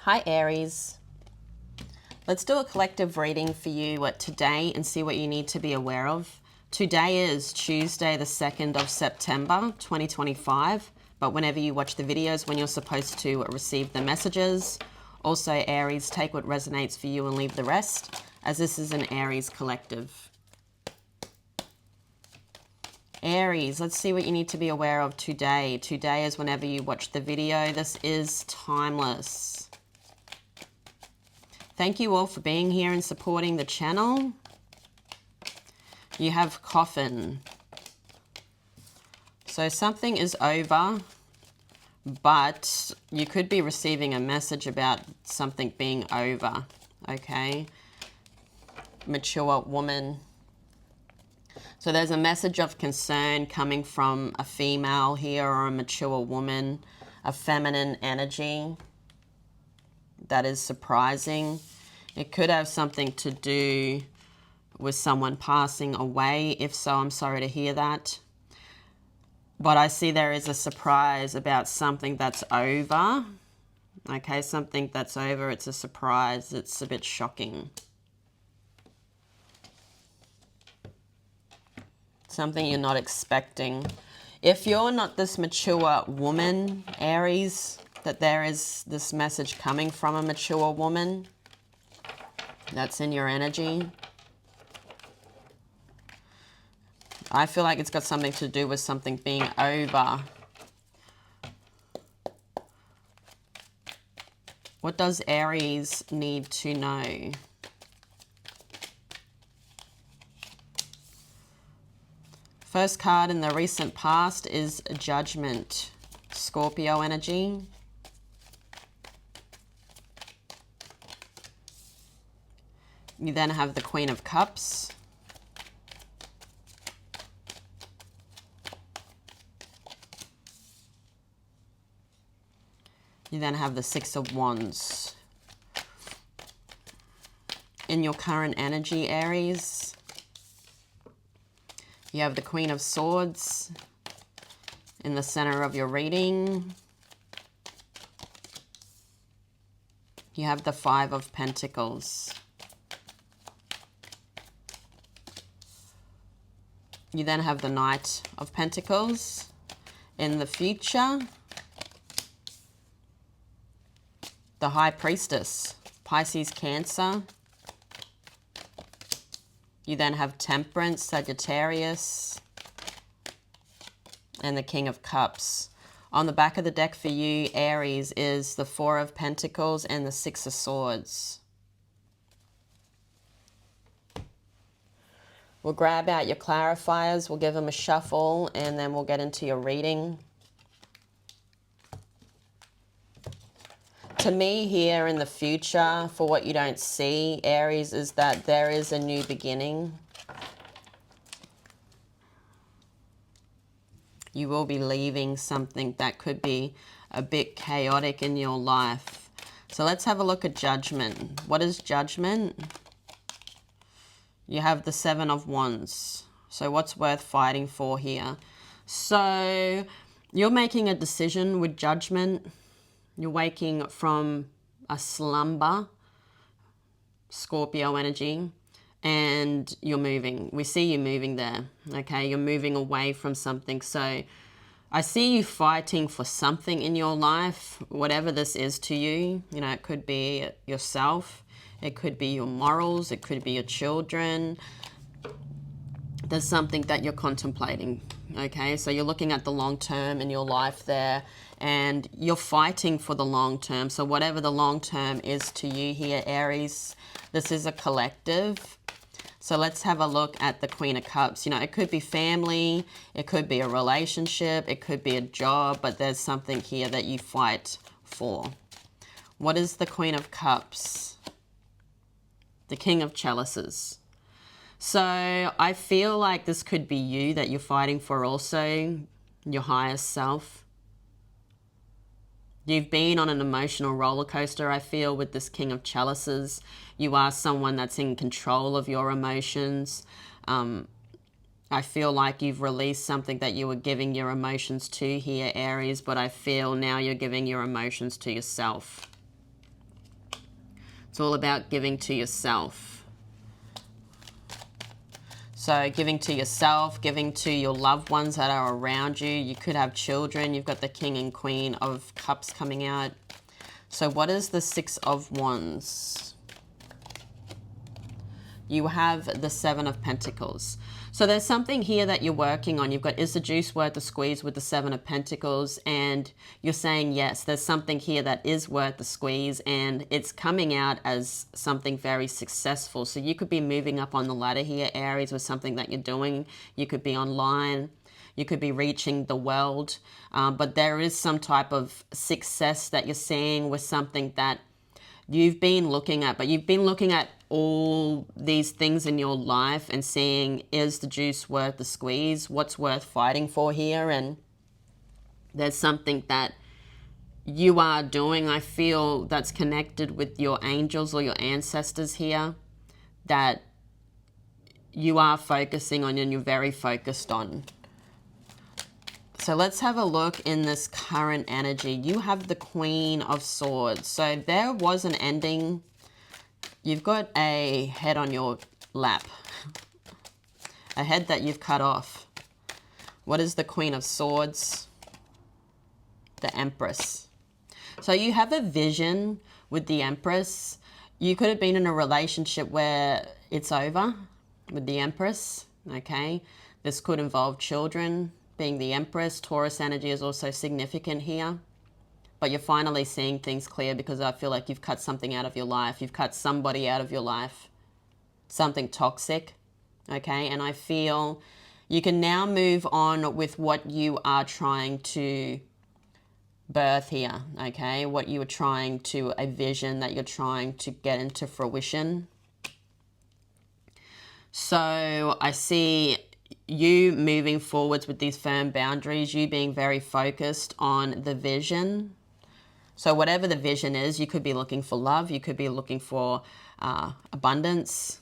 Hi Aries. Let's do a collective reading for you today and see what you need to be aware of. Today is Tuesday the 2nd of September 2025, but whenever you watch the videos when you're supposed to receive the messages. Also Aries, take what resonates for you and leave the rest, as this is an Aries collective. Aries, let's see what you need to be aware of today. Today is whenever you watch the video. This is timeless. Thank you all for being here and supporting the channel. You have coffin. So something is over, but you could be receiving a message about something being over, okay? Mature woman. So there's a message of concern coming from a female here, or a mature woman, a feminine energy. That is surprising. It could have something to do with someone passing away. If so, I'm sorry to hear that. But I see there is a surprise about something that's over. Okay, something that's over. It's a surprise. It's a bit shocking. Something you're not expecting. If you're not this mature woman, Aries, that there is this message coming from a mature woman that's in your energy. I feel like it's got something to do with something being over. What does Aries need to know? First card in the recent past is Judgment, Scorpio energy. You then have the Queen of Cups. You then have the Six of Wands. In your current energy, Aries, you have the Queen of Swords in the center of your reading. You have the Five of Pentacles. You then have the Knight of Pentacles. In the future, the High Priestess, Pisces, Cancer. You then have Temperance, Sagittarius, and the King of Cups. On the back of the deck for you, Aries, is the Four of Pentacles and the Six of Swords. We'll grab out your clarifiers, we'll give them a shuffle, and then we'll get into your reading. To me here in the future, for what you don't see, Aries, is that there is a new beginning. You will be leaving something that could be a bit chaotic in your life. So let's have a look at Judgment. What is Judgment? You have the Seven of Wands. So what's worth fighting for here? So you're making a decision with Judgment. You're waking from a slumber, Scorpio energy, and you're moving. We see you moving there, okay? You're moving away from something. So I see you fighting for something in your life, whatever this is to you. You know, it could be yourself. It could be your morals. It could be your children. There's something that you're contemplating, okay? So you're looking at the long term in your life there, and you're fighting for the long term. So whatever the long term is to you here, Aries, this is a collective. So let's have a look at the Queen of Cups. You know, it could be family, it could be a relationship, it could be a job, but there's something here that you fight for. What is the Queen of Cups? The King of Chalices. So I feel like this could be you that you're fighting for also, your higher self. You've been on an emotional roller coaster, I feel, with this King of Chalices. You are someone that's in control of your emotions. I feel like you've released something that you were giving your emotions to here, Aries, but I feel now you're giving your emotions to yourself. It's all about giving to yourself. So giving to yourself, giving to your loved ones that are around you. You could have children. You've got the King and Queen of Cups coming out. So what is the Six of Wands? You have the Seven of Pentacles. So there's something here that you're working on. You've got, is the juice worth the squeeze with the Seven of Pentacles? And you're saying, yes, there's something here that is worth the squeeze, and it's coming out as something very successful. So you could be moving up on the ladder here, Aries, with something that you're doing. You could be online. You could be reaching the world. But there is some type of success that you're seeing with something that you've been looking at. But you've been looking at all these things in your life and seeing, is the juice worth the squeeze? What's worth fighting for here? And there's something that you are doing, I feel, that's connected with your angels or your ancestors here, that you are focusing on and you're very focused on. So let's have a look in this current energy. You have the Queen of Swords. So there was an ending. You've got a head on your lap, a head that you've cut off. What is the Queen of Swords? The Empress. So you have a vision with the Empress. You could have been in a relationship where it's over with the Empress, okay? This could involve children. Being the Empress, Taurus energy is also significant here. But you're finally seeing things clear, because I feel like you've cut something out of your life. You've cut somebody out of your life. Something toxic. Okay? And I feel you can now move on with what you are trying to birth here. Okay? What you are trying to, a vision that you're trying to get into fruition. So I see you moving forwards with these firm boundaries, you being very focused on the vision. So whatever the vision is, you could be looking for love, you could be looking for abundance,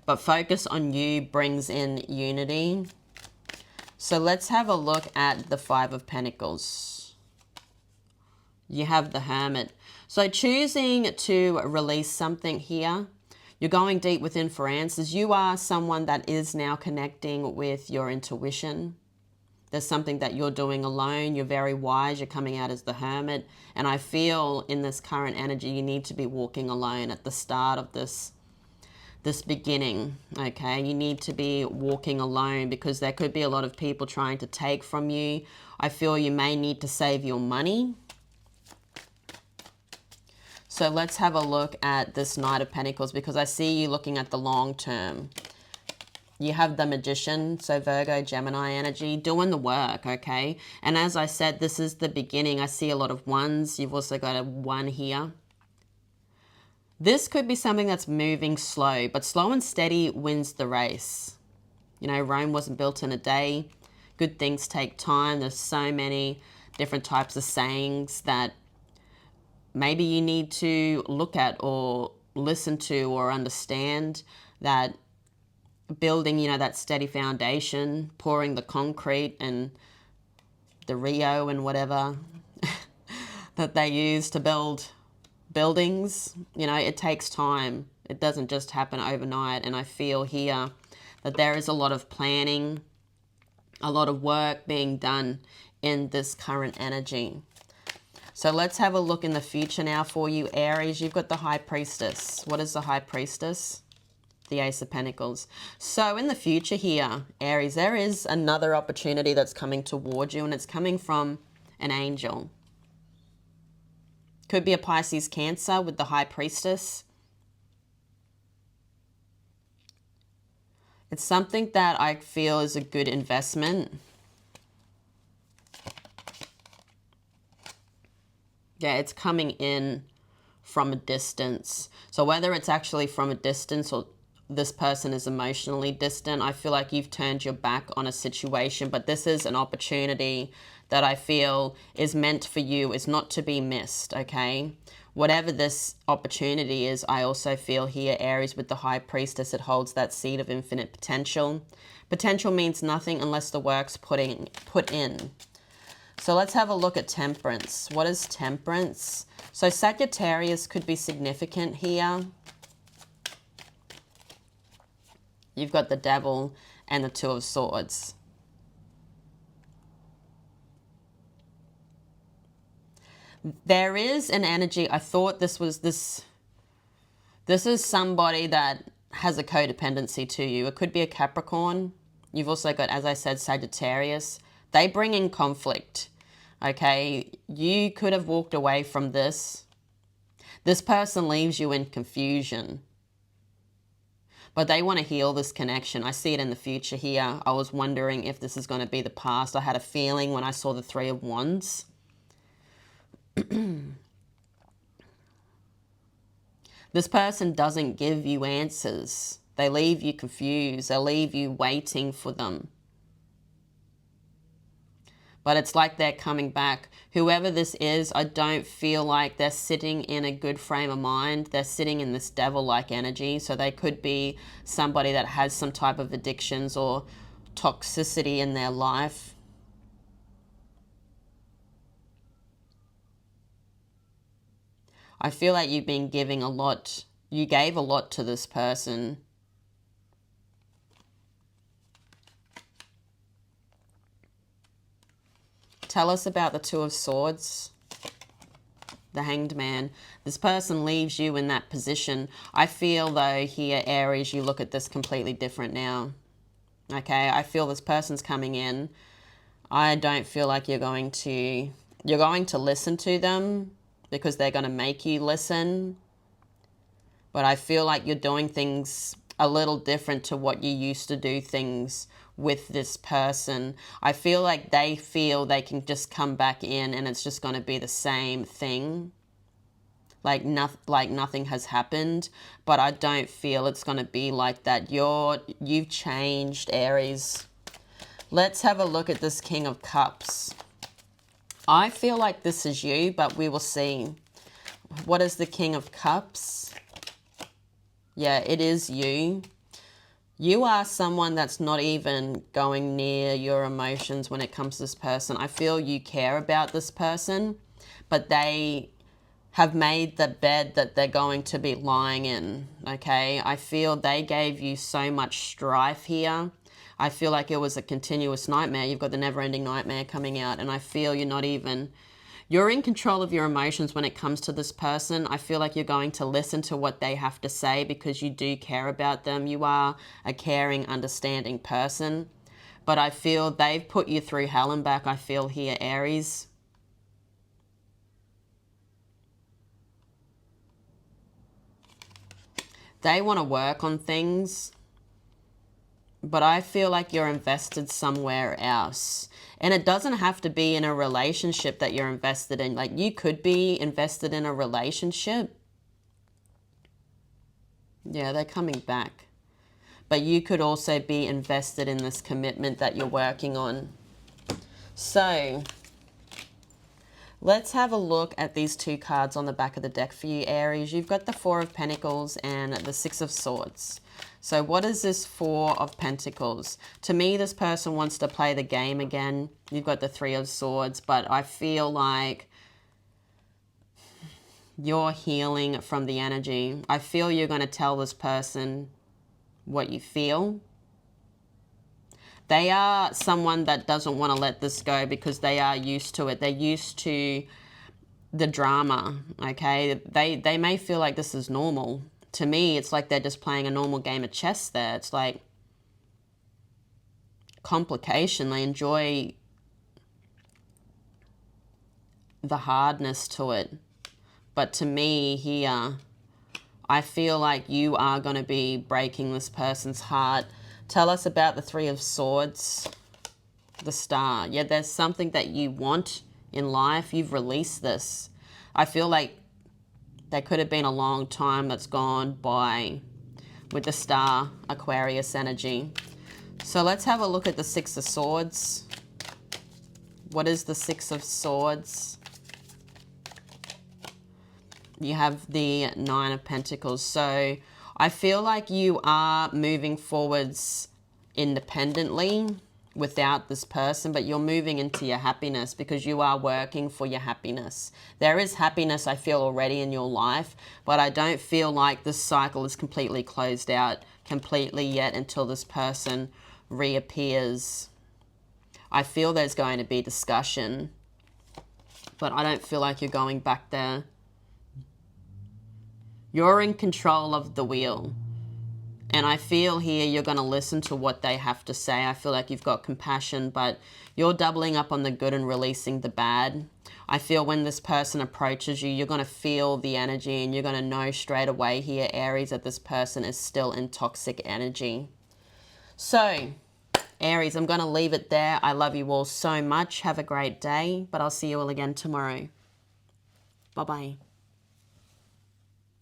but focus on you brings in unity. So let's have a look at the Five of Pentacles. You have the Hermit. So choosing to release something here. You're going deep within for answers. You are someone that is now connecting with your intuition. There's something that you're doing alone. You're very wise. You're coming out as the Hermit. And I feel in this current energy, you need to be walking alone at the start of this beginning, okay? You need to be walking alone, because there could be a lot of people trying to take from you. I feel you may need to save your money. So let's have a look at this Knight of Pentacles, because I see you looking at the long term. You have the Magician, so Virgo, Gemini energy, doing the work, okay? And as I said, this is the beginning. I see a lot of ones. You've also got a 1 here. This could be something that's moving slow, but slow and steady wins the race. You know, Rome wasn't built in a day. Good things take time. There's so many different types of sayings that maybe you need to look at or listen to or understand, that building, you know, that steady foundation, pouring the concrete and the Rio and whatever that they use to build buildings, you know, it takes time. It doesn't just happen overnight. And I feel here that there is a lot of planning, a lot of work being done in this current energy. So let's have a look in the future now for you, Aries. You've got the High Priestess. What is the High Priestess? The Ace of Pentacles. So in the future here, Aries, there is another opportunity that's coming towards you, and it's coming from an angel. Could be a Pisces Cancer with the High Priestess. It's something that I feel is a good investment. Yeah, it's coming in from a distance. So whether it's actually from a distance or this person is emotionally distant, I feel like you've turned your back on a situation, but this is an opportunity that I feel is meant for you, is not to be missed, okay? Whatever this opportunity is, I also feel here, Aries, with the High Priestess, it holds that seed of infinite potential. Potential means nothing unless the work's put in. So let's have a look at Temperance. What is Temperance? So Sagittarius could be significant here. You've got the Devil and the Two of Swords. There is an energy. I thought this was this is somebody that has a codependency to you. It could be a Capricorn. You've also got, as I said, Sagittarius. They bring in conflict. Okay, you could have walked away from this. This person leaves you in confusion. But they want to heal this connection. I see it in the future here. I was wondering if this is going to be the past. I had a feeling when I saw the Three of Wands. This person doesn't give you answers. They leave you confused. They leave you waiting for them. But it's like they're coming back. Whoever this is, I don't feel like they're sitting in a good frame of mind. They're sitting in this devil-like energy. So they could be somebody that has some type of addictions or toxicity in their life. I feel like you've been giving a lot. You gave a lot to this person. Tell us about the Two of Swords, the Hanged Man. This person leaves you in that position. I feel though here, Aries, you look at this completely different now. Okay, I feel this person's coming in. I don't feel like you're going to listen to them because they're going to make you listen. But I feel like you're doing things a little different to what you used to do things with this person. I feel like they feel they can just come back in and it's just going to be the same thing. Like nothing has happened. But I don't feel it's going to be like that. You've changed, Aries. Let's have a look at this King of Cups. I feel like this is you, but we will see. What is the King of Cups? Yeah, it is you. You are someone that's not even going near your emotions when it comes to this person. I feel you care about this person, but they have made the bed that they're going to be lying in, okay? I feel they gave you so much strife here. I feel like it was a continuous nightmare. You've got the never-ending nightmare coming out, and I feel you're in control of your emotions when it comes to this person. I feel like you're going to listen to what they have to say because you do care about them. You are a caring, understanding person. But I feel they've put you through hell and back, I feel here, Aries. They want to work on things, but I feel like you're invested somewhere else. And it doesn't have to be in a relationship that you're invested in. Like, you could be invested in a relationship. Yeah, they're coming back. But you could also be invested in this commitment that you're working on. So, let's have a look at these two cards on the back of the deck for you, Aries. You've got the Four of Pentacles and the Six of Swords. So what is this Four of Pentacles? To me, this person wants to play the game again. You've got the Three of Swords, but I feel like you're healing from the energy. I feel you're going to tell this person what you feel. They are someone that doesn't want to let this go because they are used to it. They're used to the drama, okay? They may feel like this is normal. To me, it's like they're just playing a normal game of chess there. It's like complication. They enjoy the hardness to it. But to me here, I feel like you are going to be breaking this person's heart. Tell us about the Three of Swords, the Star. Yeah, there's something that you want in life. You've released this. I feel like there could have been a long time that's gone by with the Star, Aquarius energy. So let's have a look at the Six of Swords. What is the Six of Swords? You have the Nine of Pentacles. So I feel like you are moving forwards independently. without this person, but you're moving into your happiness because you are working for your happiness. There is happiness, I feel, already in your life, but I don't feel like this cycle is completely closed out completely yet until this person reappears. I feel there's going to be discussion, but I don't feel like you're going back there. You're in control of the wheel. And I feel here you're going to listen to what they have to say. I feel like you've got compassion, but you're doubling up on the good and releasing the bad. I feel when this person approaches you, you're going to feel the energy and you're going to know straight away here, Aries, that this person is still in toxic energy. So, Aries, I'm going to leave it there. I love you all so much. Have a great day, but I'll see you all again tomorrow. Bye-bye.